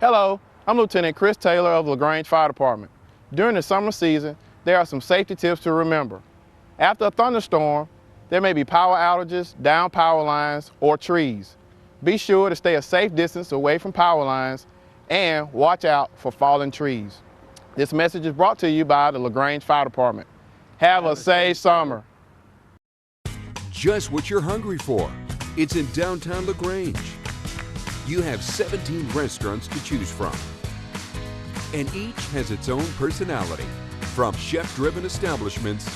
Hello, I'm Lieutenant Chris Taylor of LaGrange Fire Department. During the summer season, there are some safety tips to remember. After a thunderstorm, there may be power outages, down power lines, or trees. Be sure to stay a safe distance away from power lines and watch out for fallen trees. This message is brought to you by the LaGrange Fire Department. Have a safe summer. Just what you're hungry for. It's in downtown LaGrange. You have 17 restaurants to choose from, and each has its own personality, from chef-driven establishments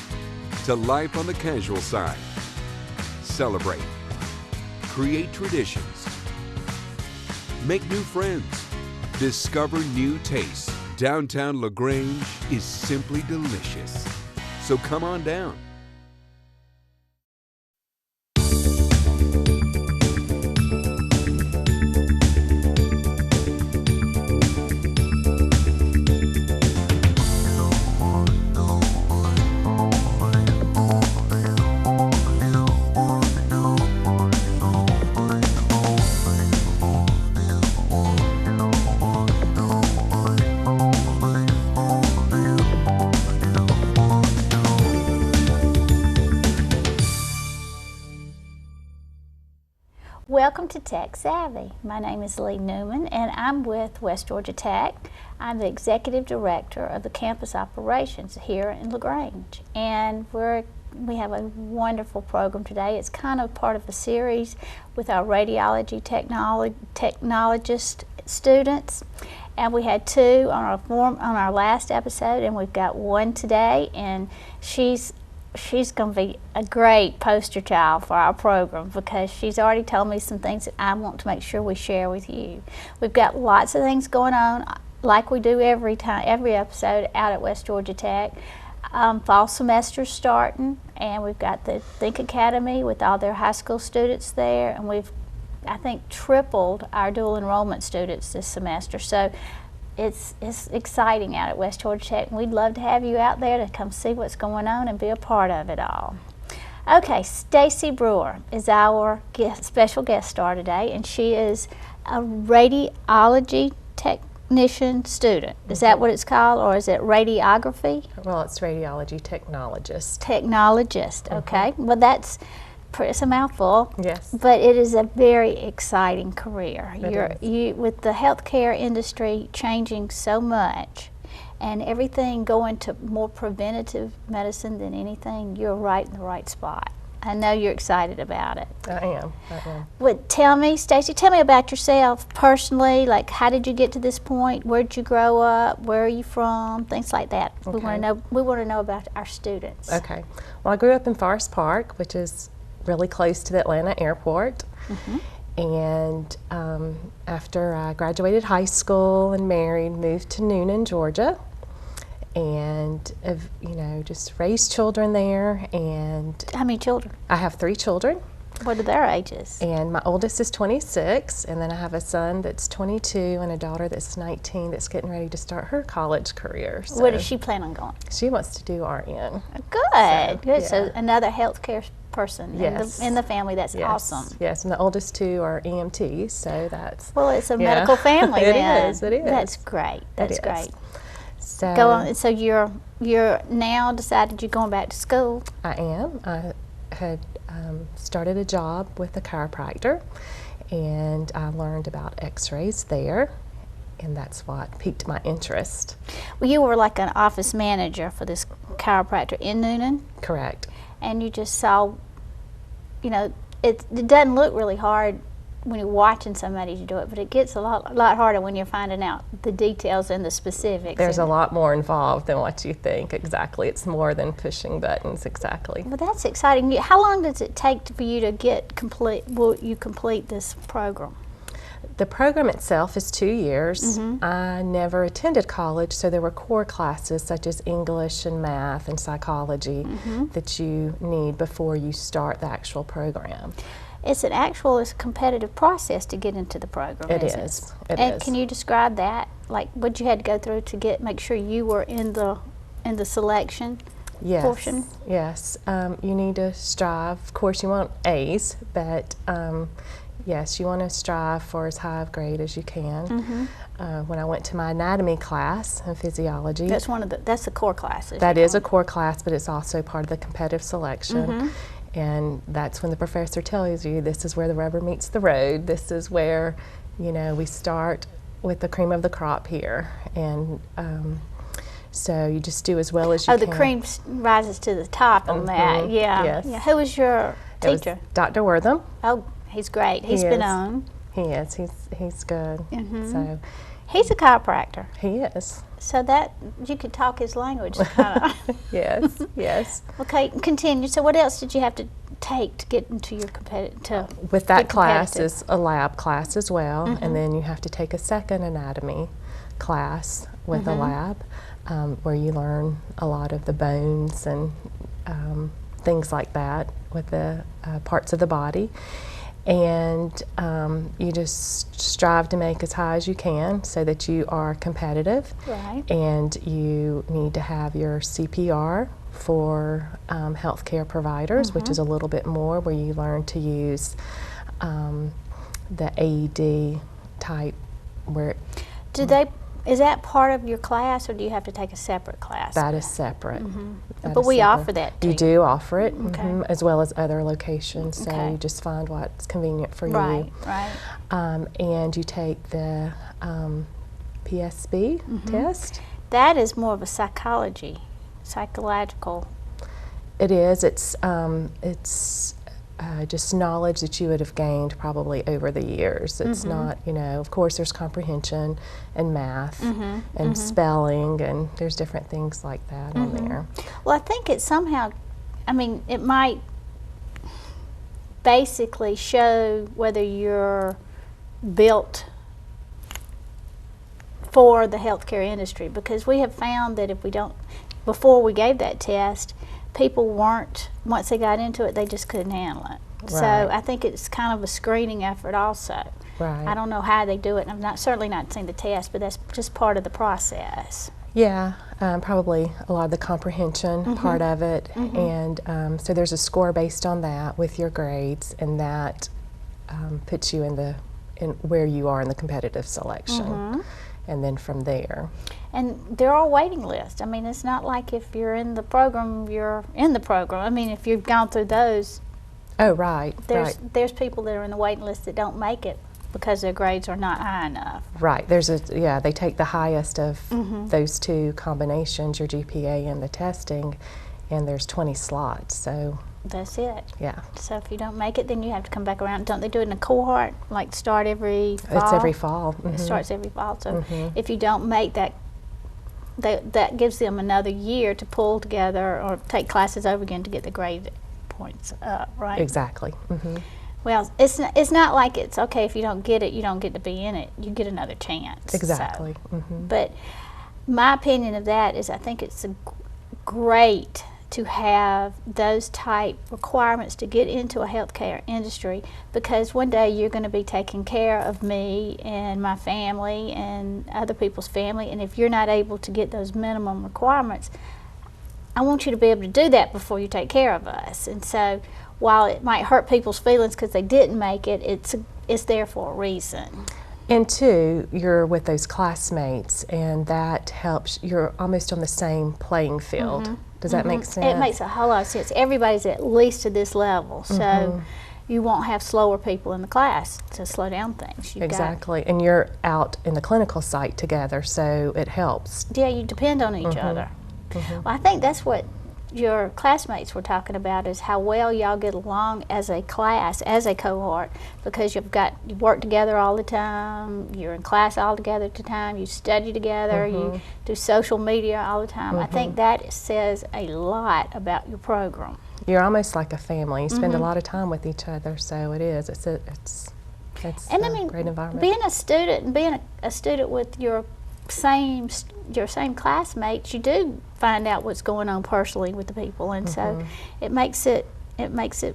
to life on the casual side. Celebrate, create traditions, make new friends, discover new tastes. Downtown LaGrange is simply delicious. So come on down. Welcome to Tech Savvy. My name is Leigh Newman and I'm with West Georgia Tech. I'm the Executive Director of the Campus Operations here in LaGrange, and we have a wonderful program today. It's kind of part of a series with our radiology technologist students, and we had two on our last episode, and we've got one today, and she's going to be a great poster child for our program because she's already told me some things that I want to make sure we share with you. We've got lots of things going on like we do every episode out at West Georgia Tech. Fall semester's starting, and we've got the Think Academy with all their high school students there, and we've, I think, tripled our dual enrollment students this semester. So it's exciting out at West Georgia Tech, and we'd love to have you out there to come see what's going on and be a part of it all. Okay, Stacey Brewer is our special guest star today, and she is a radiology technician student. Is that what it's called, or is it radiography? Well, it's radiology technologist. Technologist, okay. Well, it's a mouthful. Yes. But it is a very exciting career. You with the healthcare industry changing so much and everything going to more preventative medicine than anything, you're right in the right spot. I know you're excited about it. I am. Well, tell me, Stacey, tell me about yourself personally. Like, how did you get to this point? Where did you grow up? Where are you from? Things like that. Okay. We want to know about our students. Okay. Well, I grew up in Forest Park, which is really close to the Atlanta airport. And after I graduated high school and married, moved to Noonan, Georgia, and just raised children there. And How many children? I have 3 children. What are their ages? And my oldest is 26, and then I have a son that's 22 and a daughter that's 19 that's getting ready to start her college career. So Where does she plan on going? she wants to do RN. Good, good. Yeah. So another healthcare person Yes. in the family. That's awesome. Yes, and the oldest 2 are EMTs, so that's... Well, it's a medical family then. It is. That's great. That's great. So Go on. So you're now decided you're going back to school. I am. I had started a job with a chiropractor, and I learned about x-rays there, and that's what piqued my interest. Well, you were like an office manager for this chiropractor in Noonan, Correct. and you just saw, it doesn't look really hard when you're watching somebody do it, but it gets a lot harder when you're finding out the details and the specifics. There's a lot more involved than what you think, exactly. It's more than pushing buttons, exactly. Well, that's exciting. How long does it take for you to complete this program? The program itself is 2 years. I never attended college, so there were core classes such as English and math and psychology that you need before you start the actual program. It's a competitive process to get into the program. It isn't is. It is. Can you describe that? Like what you had to go through to make sure you were in the selection portion? Yes. You need to strive. Of course, you want A's, but Yes, you want to strive for as high of grade as you can. When I went to my anatomy class in physiology, That's that's the core classes. that is a core class, but it's also part of the competitive selection. And that's when the professor tells you this is where the rubber meets the road. This is where, you know, we start with the cream of the crop here. And so you just do as well as you can. Oh, the cream rises to the top on that. Yeah. Yes. Yeah. Who was your It was teacher? Dr. Wortham. Oh, he's great. He's He been is. on. He is. He's good. So He's a chiropractor. he is. So that you could talk his language. Kind of. Yes. Yes. Okay, continue. So what else did you have to take to get into your competitive? With that class is a lab class as well, and then you have to take a second anatomy class with a lab where you learn a lot of the bones and things like that with the parts of the body. And you just strive to make as high as you can so that you are competitive. Right. And you need to have your CPR for healthcare providers, which is a little bit more, where you learn to use the AED type. Where Is that part of your class, or do you have to take a separate class? that is separate. That But is we separate. offer that too. You do offer it, Okay. as well as other locations. So Okay. you just find what's convenient for Right, you. right. And you take the PSB test. That is more of a psychological. It is. It's just knowledge that you would have gained probably over the years. It's not, you know, of course there's comprehension and math and spelling, and there's different things like that on there. Well, I think it somehow, I mean, it might basically show whether you're built for the healthcare industry, because we have found that if we don't, before we gave that test, people weren't, once they got into it, they just couldn't handle it. So Right. I think it's kind of a screening effort also. Right. I don't know how they do it, and I've certainly not seen the test, but that's just part of the process. Yeah, probably a lot of the comprehension part of it, and so there's a score based on that with your grades, and that puts you in where you are in the competitive selection, and then from there. And there are waiting lists. I mean, it's not like if you're in the program, you're in the program. I mean, if you've gone through those, Oh, right, there's people that are in the waiting list that don't make it because their grades are not high enough. right. They take the highest of those two combinations, your GPA and the testing, and there's 20 slots. So That's it. yeah, So if you don't make it, then you have to come back around. Don't they do it in a cohort, like start every fall? it's every fall. It starts every fall. So if you don't make that, that gives them another year to pull together or take classes over again to get the grade points up, right? Exactly. Well, it's not like it's okay if you don't get it, you don't get to be in it. You get another chance. Exactly. So. But my opinion of that is I think it's great to have those type requirements to get into a healthcare industry, because one day you're going to be taking care of me and my family and other people's family, and if you're not able to get those minimum requirements, I want you to be able to do that before you take care of us. And so while it might hurt people's feelings because they didn't make it, it's there for a reason. And two, you're with those classmates, and that helps. You're almost on the same playing field. Does that make sense? It makes a whole lot of sense. Everybody's at least to this level, so you won't have slower people in the class to slow down things. Exactly. And you're out in the clinical site together, so it helps. Yeah, you depend on each other. Well, I think that's what your classmates were talking about, is how well y'all get along as a class, as a cohort, because you work together all the time, you're in class all together at the time, you study together, you do social media all the time. I think that says a lot about your program. You're almost like a family. You spend a lot of time with each other, so it is. It's And a I mean, great environment. being a student and being a student with your same classmates, you do find out what's going on personally with the people, and so it makes it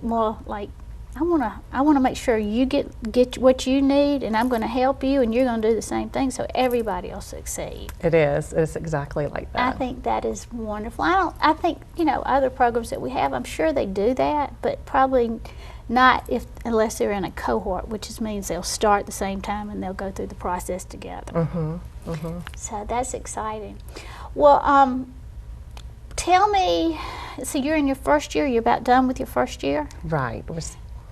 more like I want to make sure you get what you need, and I'm going to help you, and you're going to do the same thing, so everybody will succeed. It is. It's exactly like that. I think that is wonderful. I think other programs that we have, I'm sure they do that, but probably Not unless they're in a cohort, which just means they'll start at the same time and they'll go through the process together. So that's exciting. Well, tell me, so you're in your first year, you're about done with your first year? Right.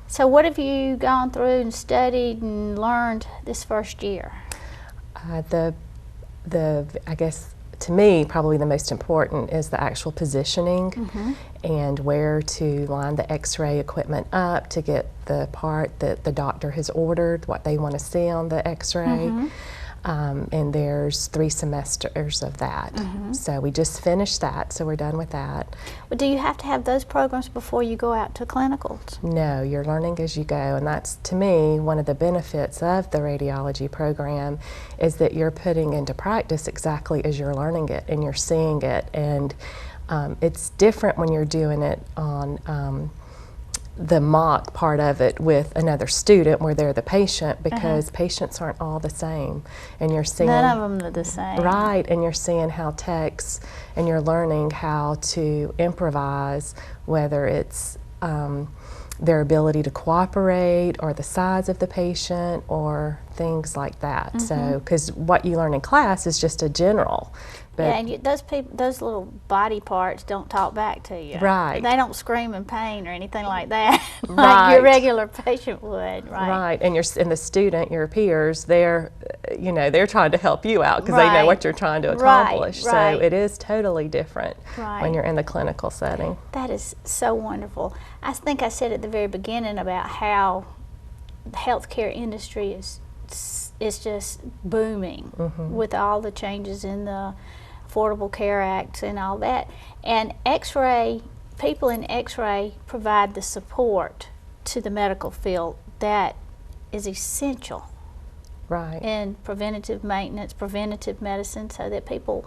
So what have you gone through and studied and learned this first year? I guess, to me, probably the most important is the actual positioning and where to line the x-ray equipment up to get the part that the doctor has ordered, what they want to see on the x-ray. And there's 3 semesters of that. So we just finished that, so we're done with that. Well, do you have to have those programs before you go out to clinicals? No, you're learning as you go, and that's, to me, one of the benefits of the radiology program is that you're putting into practice exactly as you're learning it and you're seeing it. And it's different when you're doing it on the mock part of it with another student where they're the patient, because patients aren't all the same, and you're seeing none of them are the same. Right, and you're seeing how techs, and you're learning how to improvise, whether it's their ability to cooperate or the size of the patient or things like that. So, because what you learn in class is just a general. But yeah, and those little body parts don't talk back to you. Right. They don't scream in pain or anything like that, like Right. your regular patient would. Right. Right, and the student, your peers, they're trying to help you out because they know what you're trying to accomplish. Right. So it is totally different Right. when you're in the clinical setting. That is so wonderful. I think I said at the very beginning about how the healthcare industry is just booming with all the changes in the Affordable Care Act and all that. And X-ray, people in X-ray provide the support to the medical field that is essential Right. in preventative maintenance, preventative medicine, so that people,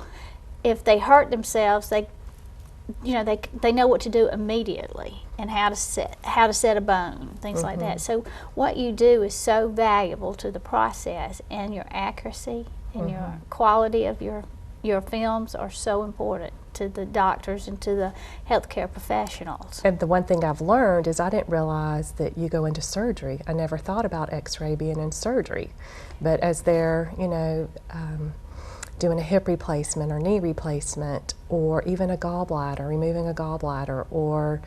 if they hurt themselves, they know what to do immediately and how to set a bone, things like that. So what you do is so valuable to the process, and your accuracy and your quality of your films are so important to the doctors and to the healthcare professionals. And the one thing I've learned is I didn't realize that you go into surgery. I never thought about X-ray being in surgery, but as they're doing a hip replacement or knee replacement, or even a gallbladder, removing a gallbladder, or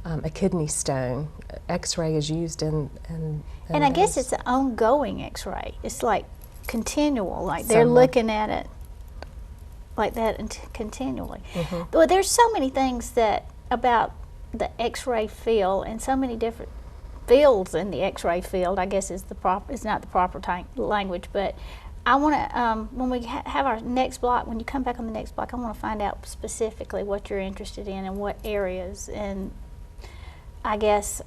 a kidney stone, X-ray is used in and I guess it's an ongoing X-ray. It's like continual, like they're looking at it like that and continually. Well, there's so many things about the X-ray field, and so many different fields in the X-ray field, I guess is not the proper language, but I want to, when we have our next block, when you come back on the next block, I want to find out specifically what you're interested in and what areas, and I guess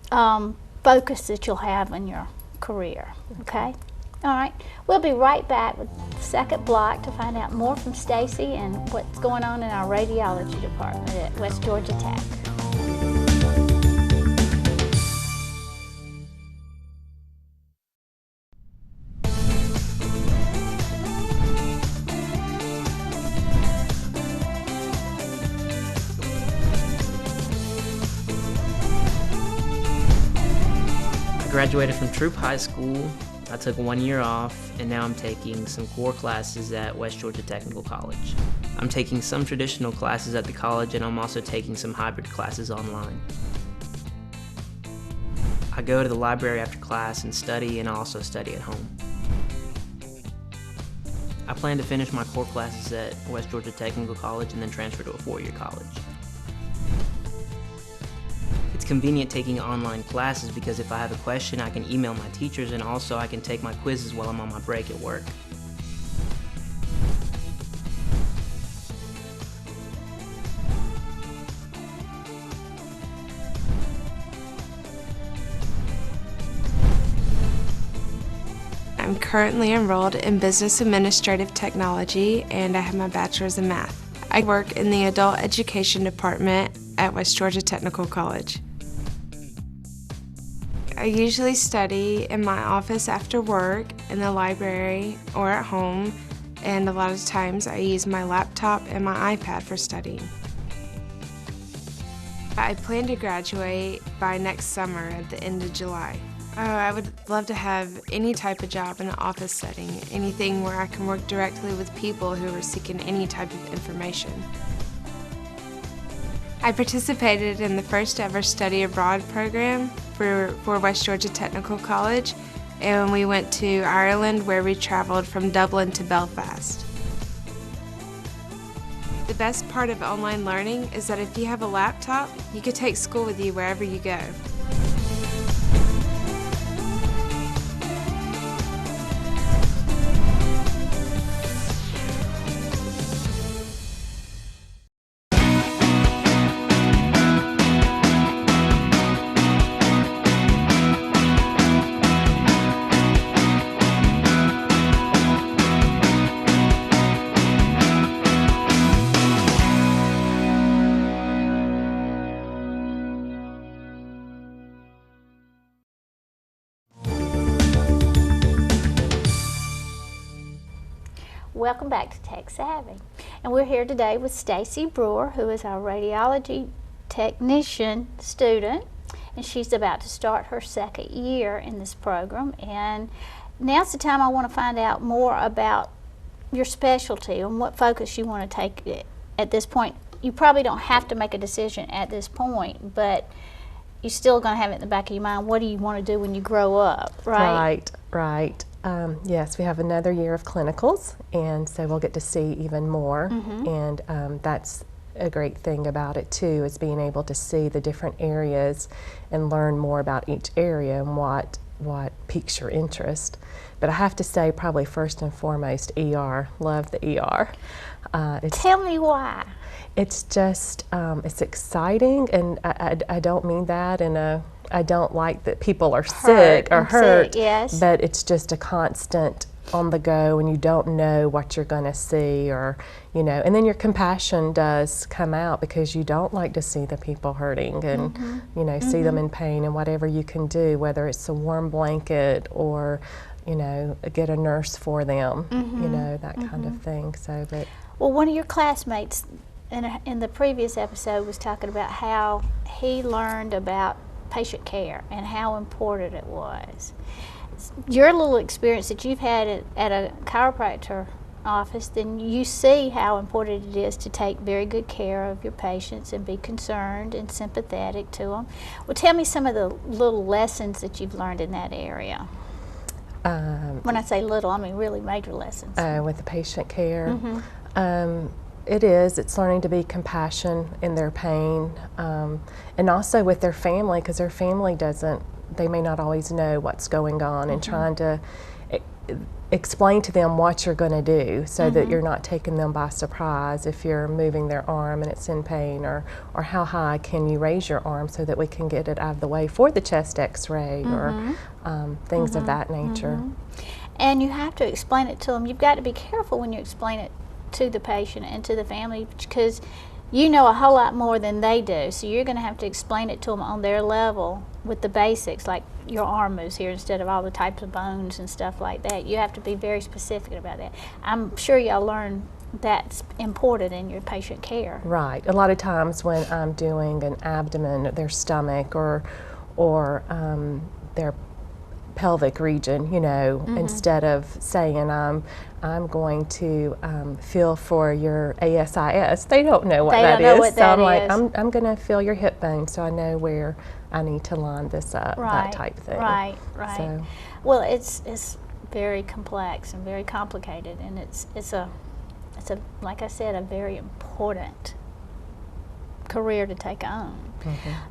focus that you'll have in your career, okay? All right, we'll be right back with the second block to find out more from Stacey and what's going on in our radiology department at West Georgia Tech. I graduated from Troop High School. I took 1 year off, and now I'm taking some core classes at West Georgia Technical College. I'm taking some traditional classes at the college, and I'm also taking some hybrid classes online. I go to the library after class and study, and I also study at home. I plan to finish my core classes at West Georgia Technical College and then transfer to a 4-year college. It's convenient taking online classes because if I have a question, I can email my teachers, and also I can take my quizzes while I'm on my break at work. I'm currently enrolled in Business Administrative Technology, and I have my bachelor's in math. I work in the Adult Education Department at West Georgia Technical College. I usually study in my office after work, in the library, or at home, and a lot of times I use my laptop and my iPad for studying. I plan to graduate by next summer at the end of July. I would love to have any type of job in an office setting, anything where I can work directly with people who are seeking any type of information. I participated in the first ever study abroad program for West Georgia Technical College, and we went to Ireland where we traveled from Dublin to Belfast. The best part of online learning is that if you have a laptop, you can take school with you wherever you go. Welcome back to Tech Savvy. And we're here today with Stacey Brewer, who is our radiology technician student, and she's about to start her second year in this program. And now's the time I want to find out more about your specialty and what focus you want to take at this point. You probably don't have to make a decision at this point, but you're still going to have it in the back of your mind. What do you want to do when you grow up, right? Right. Yes, we have another year of clinicals, and so we'll get to see even more. And that's a great thing about it too, is being able to see the different areas and learn more about each area and what piques your interest. But I have to say, probably first and foremost, ER. Love the ER. Tell me why. It's just, it's exciting, and I don't mean that in a, I don't like that people are sick or hurt, yes. But it's just a constant on the go, and you don't know what you're going to see, or, you know, and then your compassion does come out because you don't like to see the people hurting and, you know, see them in pain, and whatever you can do, whether it's a warm blanket or, you know, get a nurse for them, you know, that kind of thing. So, but. Well, one of your classmates in the previous episode was talking about how he learned about patient care and how important it was. Your little experience that you've had at a chiropractor office, then you see how important it is to take very good care of your patients and be concerned and sympathetic to them. Well, tell me some of the little lessons that you've learned in that area. When I say little, I mean really major lessons. With the patient care. It's learning to be compassion in their pain, and also with their family, because their family they may not always know what's going on, and trying to explain to them what you're going to do so that you're not taking them by surprise if you're moving their arm and it's in pain, or how high can you raise your arm so that we can get it out of the way for the chest x-ray or things of that nature. And you have to explain it to them. You've got to be careful when you explain it to the patient and to the family, because you know a whole lot more than they do, so you're going to have to explain it to them on their level with the basics, like your arm moves here instead of all the types of bones and stuff like that. You have to be very specific about that. I'm sure y'all learn that's important in your patient care. Right. A lot of times when I'm doing an abdomen, their stomach or their pelvic region, you know, instead of saying I'm going to feel for your ASIS. They don't know what that is. So I'm like, I'm going to feel your hip bone, so I know where I need to line this up, that type thing. Right. So. Well, it's very complex and very complicated, and it's a like I said, a very important career to take on.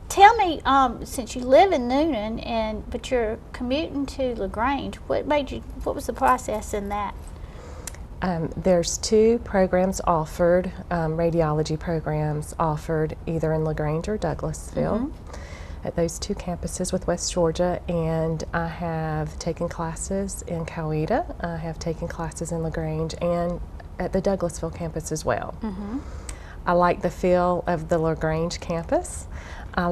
Tell me, since you live in Newnan but you're commuting to LaGrange, what was the process in that? There's two programs offered, radiology programs offered either in LaGrange or Douglasville, at those two campuses with West Georgia, and I have taken classes in Coweta, I have taken classes in LaGrange, and at the Douglasville campus as well. I like the feel of the LaGrange campus. I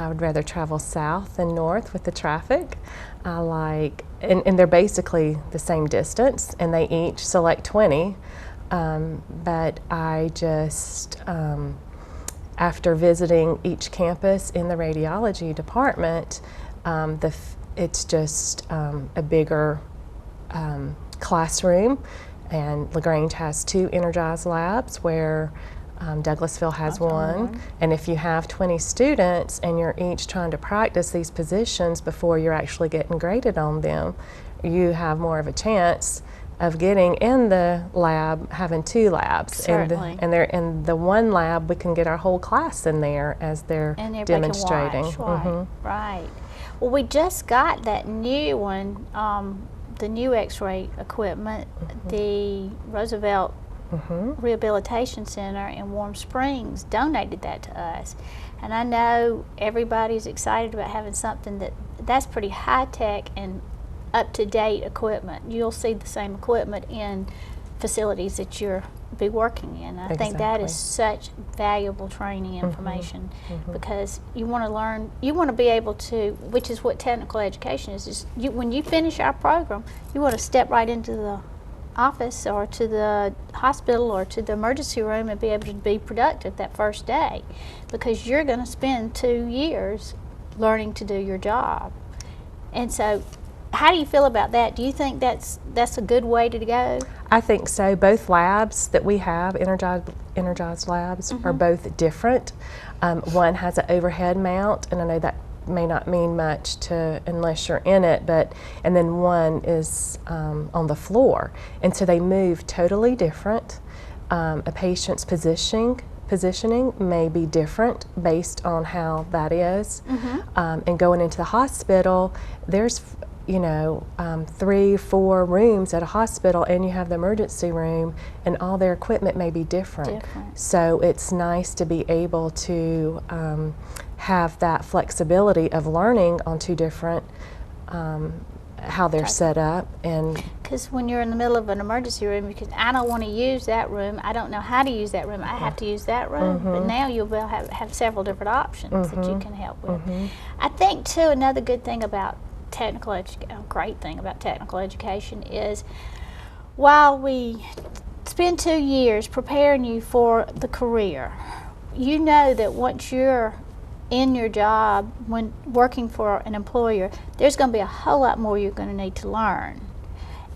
would rather travel south than north with the traffic. And they're basically the same distance, and they each select 20, but I just after visiting each campus in the radiology department, it's just a bigger classroom, and LaGrange has 2 energized labs where Douglasville has one. And if you have 20 students and you're each trying to practice these positions before you're actually getting graded on them, you have more of a chance of getting in the lab, having 2 labs. Certainly. And in the one lab, we can get our whole class in there as they're And everybody demonstrating. can watch, right. Well, we just got that new one, the new X-ray equipment, the Roosevelt Rehabilitation Center in Warm Springs donated that to us. And I know everybody's excited about having something that's pretty high-tech and up-to-date equipment. You'll see the same equipment in facilities that you'll be working in. I think that is such valuable training information because you want to learn, you want to be able to, which is what technical education is when you finish our program, you want to step right into the office or to the hospital or to the emergency room and be able to be productive that first day, because you're going to spend 2 years learning to do your job. And so how do you feel about that? Do you think that's a good way to go? I think so. Both labs that we have, energized labs, are both different. One has an overhead mount, and I know that may not mean much unless you're in it, and then one is on the floor, and so they move totally different. A patient's positioning may be different based on how that is. And going into the hospital, there's 3, 4 rooms at a hospital, and you have the emergency room, and all their equipment may be different. So it's nice to be able to have that flexibility of learning on 2 different, how they're set up. And because when you're in the middle of an emergency room, I don't want to use that room, I don't know how to use that room, I have to use that room. But now you'll have several different options that you can help with. I think too, another good thing about great thing about technical education is, while we spend 2 years preparing you for the career, you know that once you're in your job, when working for an employer, there's going to be a whole lot more you're going to need to learn.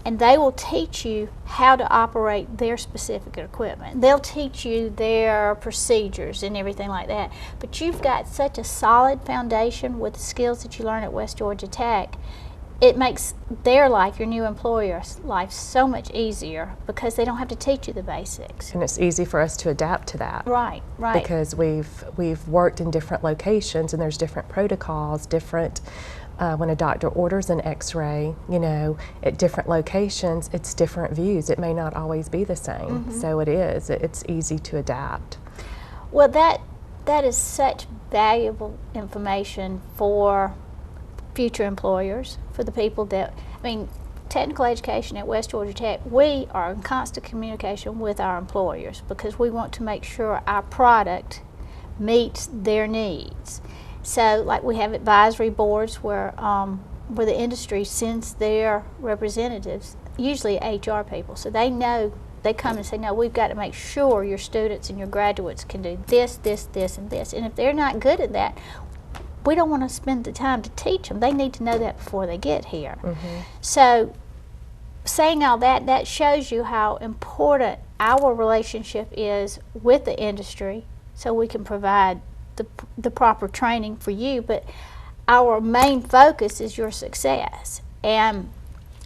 And they will teach you how to operate their specific equipment. They'll teach you their procedures and everything like that. But you've got such a solid foundation with the skills that you learn at West Georgia Tech. It makes their life, your new employer's life, so much easier because they don't have to teach you the basics. And it's easy for us to adapt to that. Right. Because we've worked in different locations, and there's different protocols, different. When a doctor orders an X-ray, at different locations, it's different views. It may not always be the same. So it's easy to adapt. Well, that is such valuable information for future employers, for the people that, technical education at West Georgia Tech, we are in constant communication with our employers because we want to make sure our product meets their needs. So, like, we have advisory boards where the industry sends their representatives, usually HR people, so they know, they come and say, no, we've got to make sure your students and your graduates can do this, this, this, and this. And if they're not good at that, we don't want to spend the time to teach them. They need to know that before they get here. So, saying all that, that shows you how important our relationship is with the industry, so we can provide the proper training for you, but our main focus is your success. And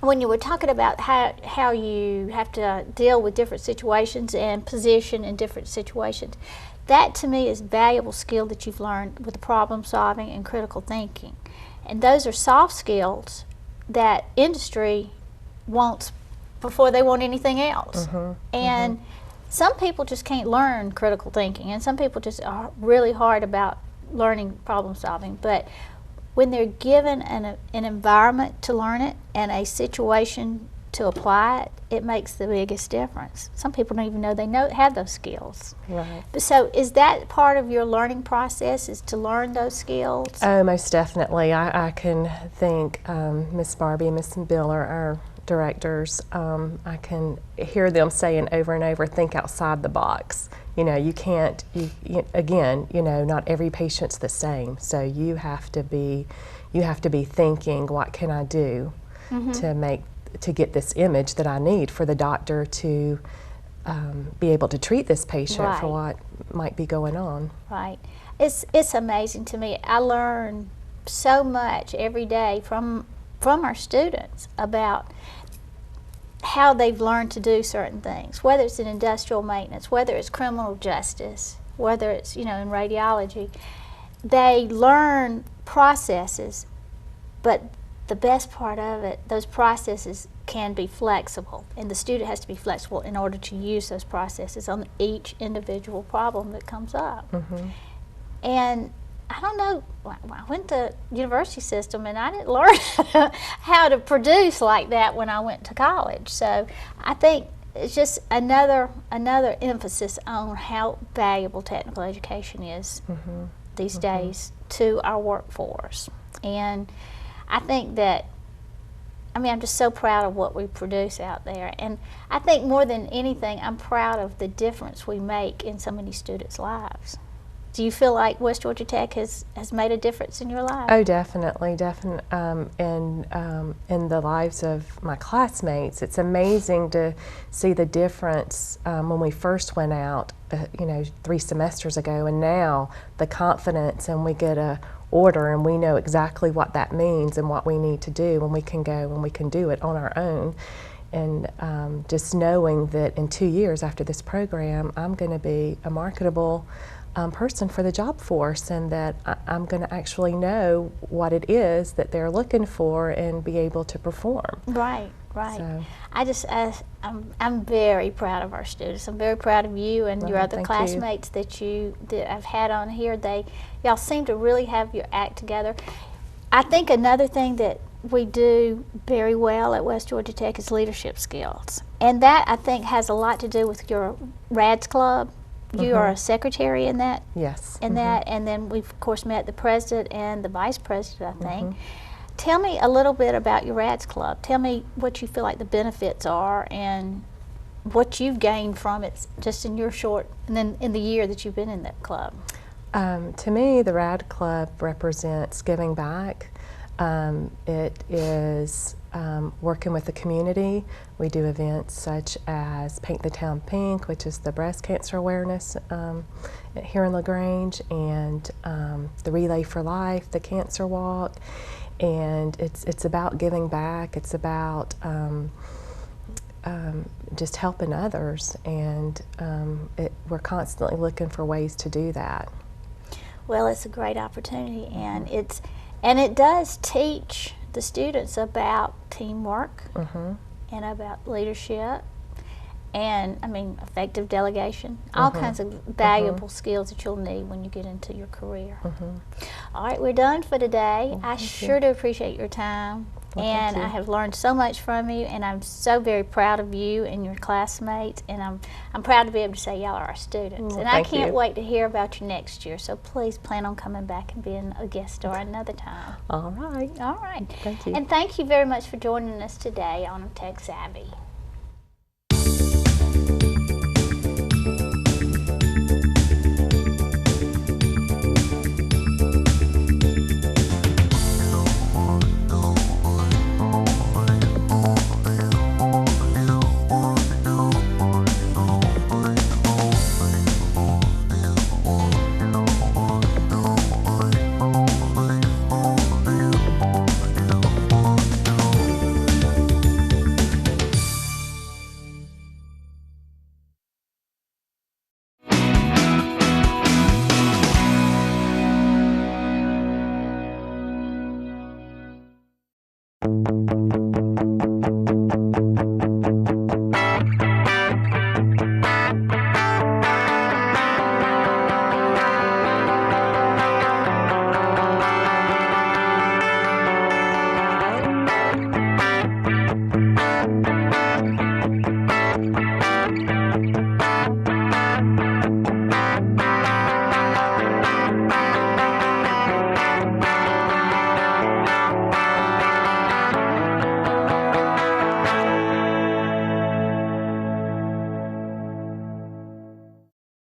when you were talking about how you have to deal with different situations and position in different situations, that to me is valuable skill that you've learned with problem solving and critical thinking. And those are soft skills that industry wants before they want anything else. And some people just can't learn critical thinking, and some people just are really hard about learning problem solving. But when they're given an environment to learn it and a situation to apply it, it makes the biggest difference. Some people don't even know they have those skills. Right. So is that part of your learning process, is to learn those skills? Oh, most definitely. I can think Miss Barbie and Miss Biller, our directors, I can hear them saying over and over, think outside the box. You know, you can't, again, you know, not every patient's the same. So you have to be thinking, what can I do to get this image that I need for the doctor to be able to treat this patient for what might be going on. Right. It's amazing to me. I learn so much every day from our students about how they've learned to do certain things, whether it's in industrial maintenance, whether it's criminal justice, whether it's, you know, in radiology. They learn processes, but the best part of it, those processes can be flexible, and the student has to be flexible in order to use those processes on each individual problem that comes up. And I don't know, I went to university system and I didn't learn how to produce like that when I went to college. So I think it's just another emphasis on how valuable technical education is these days to our workforce. And I think that, I mean, I'm just so proud of what we produce out there. And I think more than anything, I'm proud of the difference we make in so many students' lives. Do you feel like West Georgia Tech has made a difference in your life? Oh, definitely, definitely. And in the lives of my classmates, it's amazing to see the difference when we first went out, you know, 3 semesters ago, and now the confidence, and we get a order and we know exactly what that means and what we need to do, and we can go and we can do it on our own. And just knowing that in 2 years after this program, I'm going to be a marketable person for the job force, and that I'm going to actually know what it is that they're looking for and be able to perform. Right, right. So. I'm very proud of our students. I'm very proud of you and your other Thank classmates you. that I've had on here. Y'all seem to really have your act together. I think another thing that we do very well at West Georgia Tech is leadership skills, and that I think has a lot to do with your RADS Club. You are a secretary in that. Yes. That, and then we've of course met the president and the vice president, I think. Tell me a little bit about your RADS Club. Tell me what you feel like the benefits are and what you've gained from it just in your short, and then in the year that you've been in that club. To me, the RAD Club represents giving back. It is working with the community. We do events such as Paint the Town Pink, which is the breast cancer awareness here in LaGrange, and the Relay for Life, the Cancer Walk. And it's about giving back. It's about just helping others, and we're constantly looking for ways to do that. Well, it's a great opportunity, and it does teach the students about teamwork and about leadership, and I mean effective delegation, all kinds of valuable skills that you'll need when you get into your career. All right, we're done for today. I sure do appreciate your time. And I have learned so much from you, and I'm so very proud of you and your classmates, and I'm proud to be able to say y'all are our students. And I can't wait to hear about you next year, so please plan on coming back and being a guest star another time. All right. All right. Thank you. And thank you very much for joining us today on Tech Savvy.